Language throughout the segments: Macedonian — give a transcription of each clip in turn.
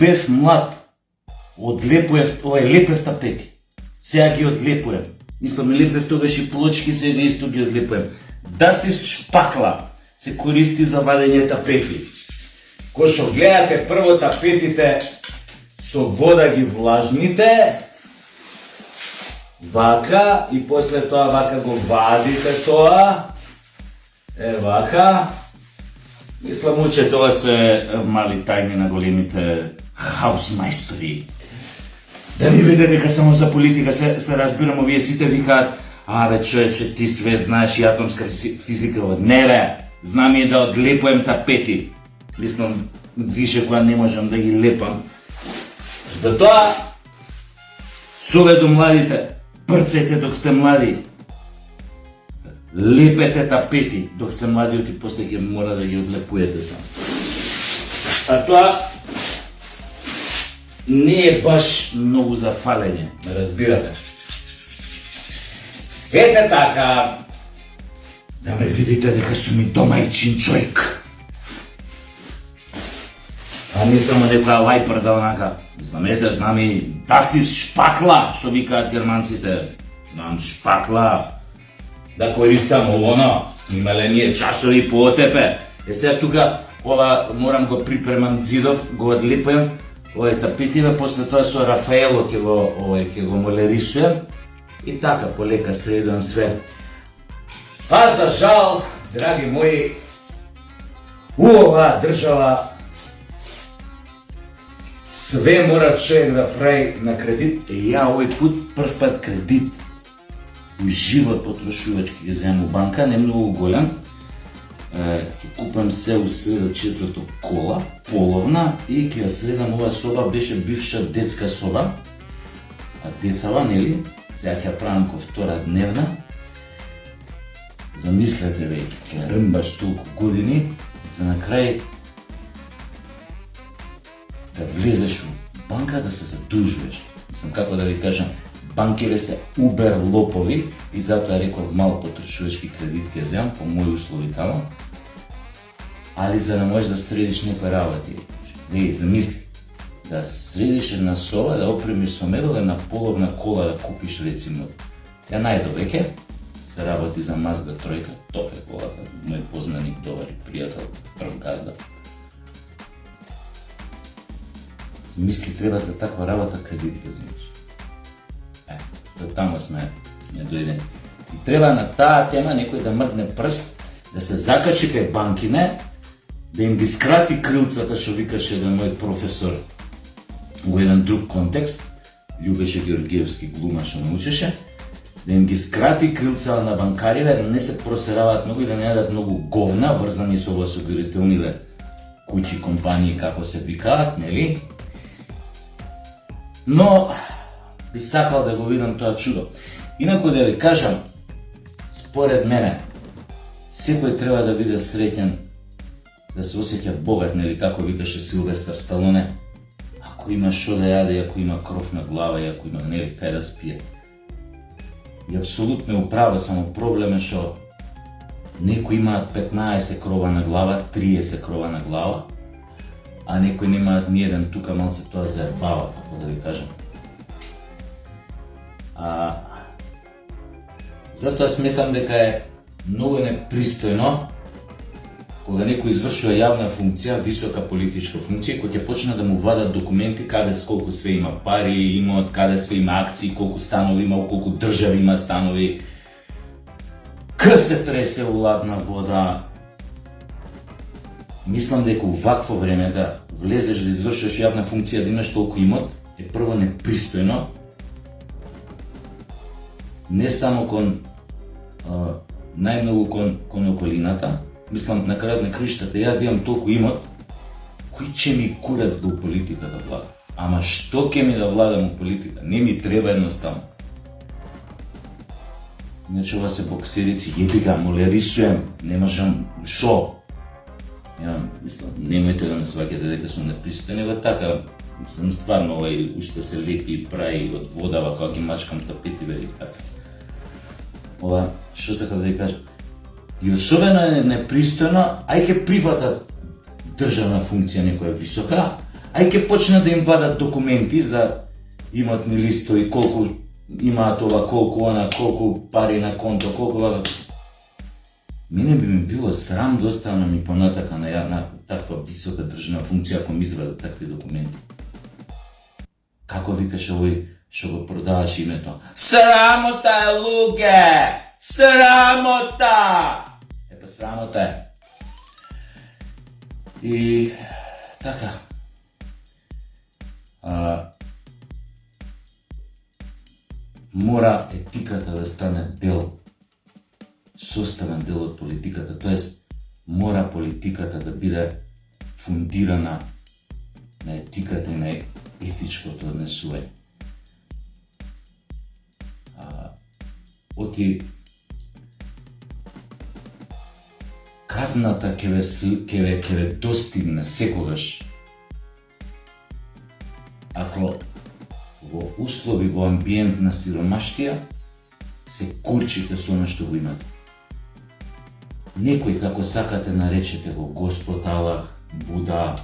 бев млад, лепев тапети. Сега ги одлепуем. Мислам, лепев тогаш и плочки, сега исто ги одлепуем. Да си шпакла се користи за вадење тапети. Ко што гледате прво тапетите со вода ги влажните, вака, и после тоа вака го вадите тоа, вака. Мислам, уче, тоа се мали тајни на големите хаусмајстори. Да не биде дека само за политика се разбирам, овие сите викаат, бе човече, ти све знаеш и атомска физика. Не бе, знам и да одлепуем тапети. Мислам, више кога не можам да ги лепам. Затоа, совет до младите, прцете док сте млади. Лепете тапети док сте млади, и после ќе мора да ги одлепуете сам. А тоа не е баш многу за фалење, ме разбирате. Ете така, да ме видите дека сум и домајчин човек. А не само некоја лајпрда онака. Знамете, знам и да си шпакла, што викаат германците. Знам шпакла. Да користам овоно, снимале ние часови по ОТП. Сега тука, ова морам го припремам зидов, го одлипам, овој тапетиве, после тоа со Рафаело ќе го молерисуjem и така полека средувам све. А за жал, драги мои, у оваа држава све мора човек да прави на кредит. Ја овој пут прв пат кредит у живот потрошувачки ги земам у банка, не многу голем. Ќе купам се у среда четврто кола, половна, и ќе ја средам. Ова соба беше бивша детска соба, а децава, нели, сега ќе ја правам ко втора дневна. Замислете, бе, ќе рмбаш толку години, за на крај да влезеш у банка, да се задужуваш. Мислам, како да ви кажам, банките се убер лопови и затоа реков мал потрошувачки кредит ќе земам по мои услови тамо. Али за да можеш да средиш некои работи. Замисли, да средиш една соба, да опремиш со мебел, една половна кола да купиш, рецимо. Ја најдовеќе се работи за Mazda 3, топ е колата, мој познаник, добар пријател, прв газда. Замисли, треба за таква работа кредит да земеш. До тамо сме дојдени. И треба на таа тема некој да мрдне прст, да се закачи кај банкине, да им ги скрати крилцата, што викаше еден мој професор во еден друг контекст, Љубеше Георгиевски глума што ме учеше, да им ги скрати крилцата на банкариве, да не се просераваат многу и да не јадат многу говна, врзани со осигурителниве куќи, компании, како се викаат, нели? Но би сакал да го видам тоа чудо. Инаку да ви кажам, според мене, секој треба да биде среќен, да се осеќа богат, нели, како викаше Силвестар Сталоне, ако има шо да јаде, ако има кров на глава и ако има, нели, кај да спие. И апсолутно е управа, само проблем е што некои имаат 15 крова на глава, 30 крова на глава, а некои немаат ни еден, тука малце тоа заебава, како да ви кажам. Затоа сметам дека е многу непристојно кога некој извршува јавна функција, висока политичка функција, кој ќе почне да му вадат документи каде сколку све има пари, имот, каде све има акции, колку станови има, колку држави има станови. Се тресе у ладна вода. Мислам дека у вакво време да влезеш да извршуваш јавна функција, да имаш толку имот, е прво непристојно. Не само кон најмногу кон околината. Мислам, на крајот на краиштата, ја да имам толку имот, кој ќе ми курац да у политика да влада? Ама што ќе ми да владам у политика? Не ми треба едноставно. Иначе ова се боксерици, јеби га, молерисуjem, не можам, шо? Мислам, немојте да ме сваќате дека сум непристојен, него така, сам стварно уште се лети и прави од водава, кога ги мачкам тапетиве и така. Ова, што сакам да ви кажам? И особено е непристојно, ај ке прифатат државна функција некоја висока, Ај ќе почнат да им вадат документи за имотни листови, колку имаат ова, колку она, колку пари на конто, колку вака. Мене би ми било срам да оставам ми понатака на таква висока државна функција ако ми извадат такви документи. Како викаш овој што го продаваш името? Срамота е, луѓе! Срамота! Епа срамота е. И така. Мора етиката да стане дел, составен дел од политиката, тоест мора политиката да биде фундирана на етиката и на етичкото однесување. Оти казната ќе ве достигне секогаш ако во услови, во амбиент на сиромаштија се курчите со она што го имате. Некој, како сакате наречете го Господ Аллах, Буда,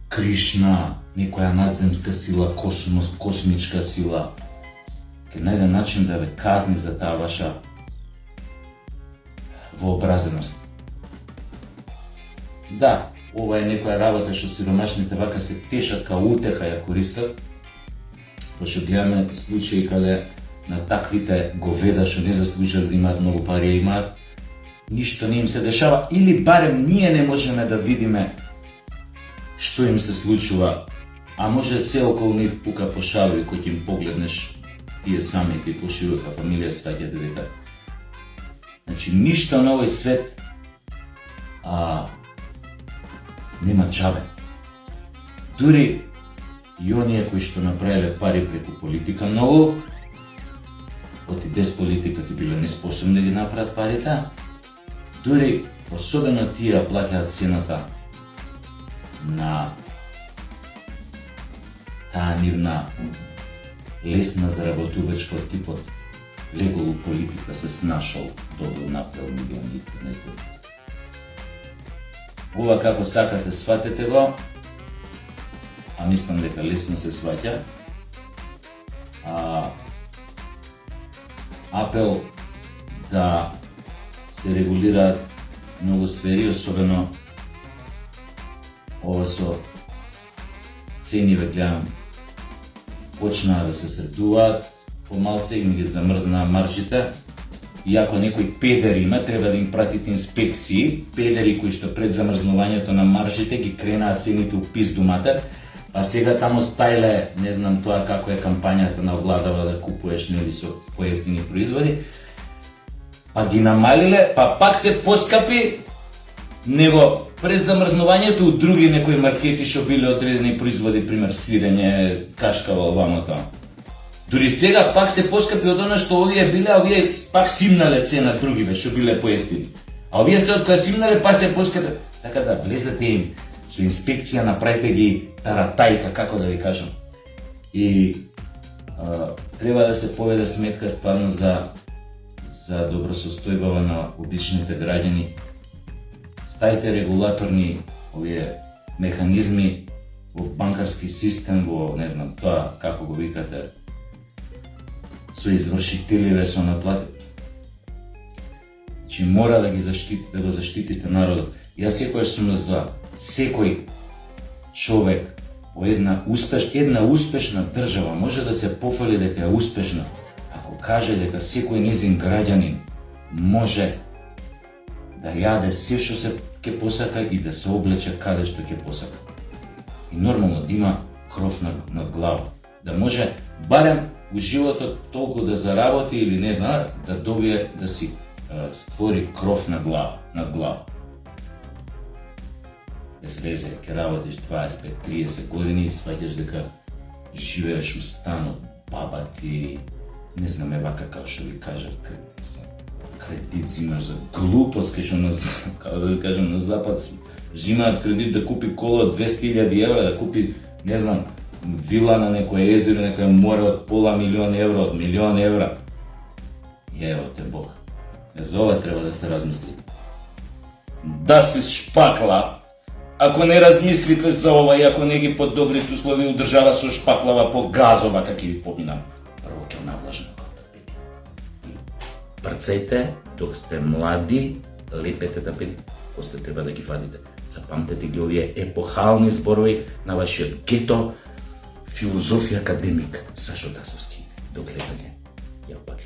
Кришна, некоја надземска сила, космичка сила, ќе најде начин да ве казни за таа ваша вообразеност. Да, ова е некоја работа што сиромашните вака се тешат као утеха ја користат, пошто гледаме случаи каде на таквите говеда што не заслужили да имаат многу пари, имаат, ништо не им се дешава, или барем ние не можеме да видиме што им се случува, а може се околу нив пука пошави, кој ќе им погледнеш тие самите и поширока фамилија сваќате дека значи ништо на овој свет нема џабе. Дури и оние кои што направиле пари преку политика многу, оти без политика ти биле неспособни да ги направат парите, дури особено тие плаќаат цената на таа нивна лесна заработувачка од типот легол политика се снашол, добро направил милионите некој. Ова како сакате сватете го, а мислам дека лесно се сваќа. Апел да се регулираат многу сфери, особено ова со цени ве гледам почнаа да се сретуваат, помалце им ги замрзнаа маржите. Иако некој педери има, треба да им пратите инспекции, педери кои што пред замрзнувањето на маржите ги кренаа цените у пизду матер, па сега тамо стајле, не знам тоа како е кампањата на владава да купуеш нели со поевтини производи, па ги намалиле, па пак се поскапи него пред замрзнувањето у други некои маркети што биле одредени производи, пример сирење, кашкава, овамо тоа. Дури сега пак се поскапи од она што овие биле, а овие пак симнале цена другиве што биле поевтини. А овие се откоја симнале па се поскапи, така да влезете им со инспекција, направите ги таратајка, како да ви кажам. И треба да се поведе сметка стварно за добросостојбава на обичните граѓани. Ставите регулаторни овие механизми во банкарски систем, во не знам тоа како го викате, со извршителиве, со наплати. Значи мора да ги заштитите, да го заштитите народот. Јас секојаш сум за тоа. Секој човек во една успешна држава може да се пофали дека е успешна, ако каже дека секој низин граѓанин може да јаде се што се ќе посака и да се облече каде што ќе посака. И нормално да има кров над глава. Да може барем у животот толку да заработи или не знам, да добие да си створи кров над глава. Без везе, ќе работиш 25-30 години и сваќаш дека живееш у станот, баба ти, не знам вака како што ви кажав, кредит зимаш за глупост, како да ви кажам, на запад взимаат кредит да купи кола од 200.000 евра, да купи, не знам, вила на некој езеро, некој море од пола милион евра, од милион евра. И ево те Бог. За ова треба да се размисли. Да си шпакла, Ако не размислите за ова и ако не ги подобрите условия у држава со шпаклава по газова како ви поминам, прво ќе навлажам како тапети. И прцете док сте млади, лепете тапети, после треба да ги вадите. Запамтете ги овие епохални зборови на вашиот гето, филозофија академик Сашо Тасовски. До гледање. Ја пак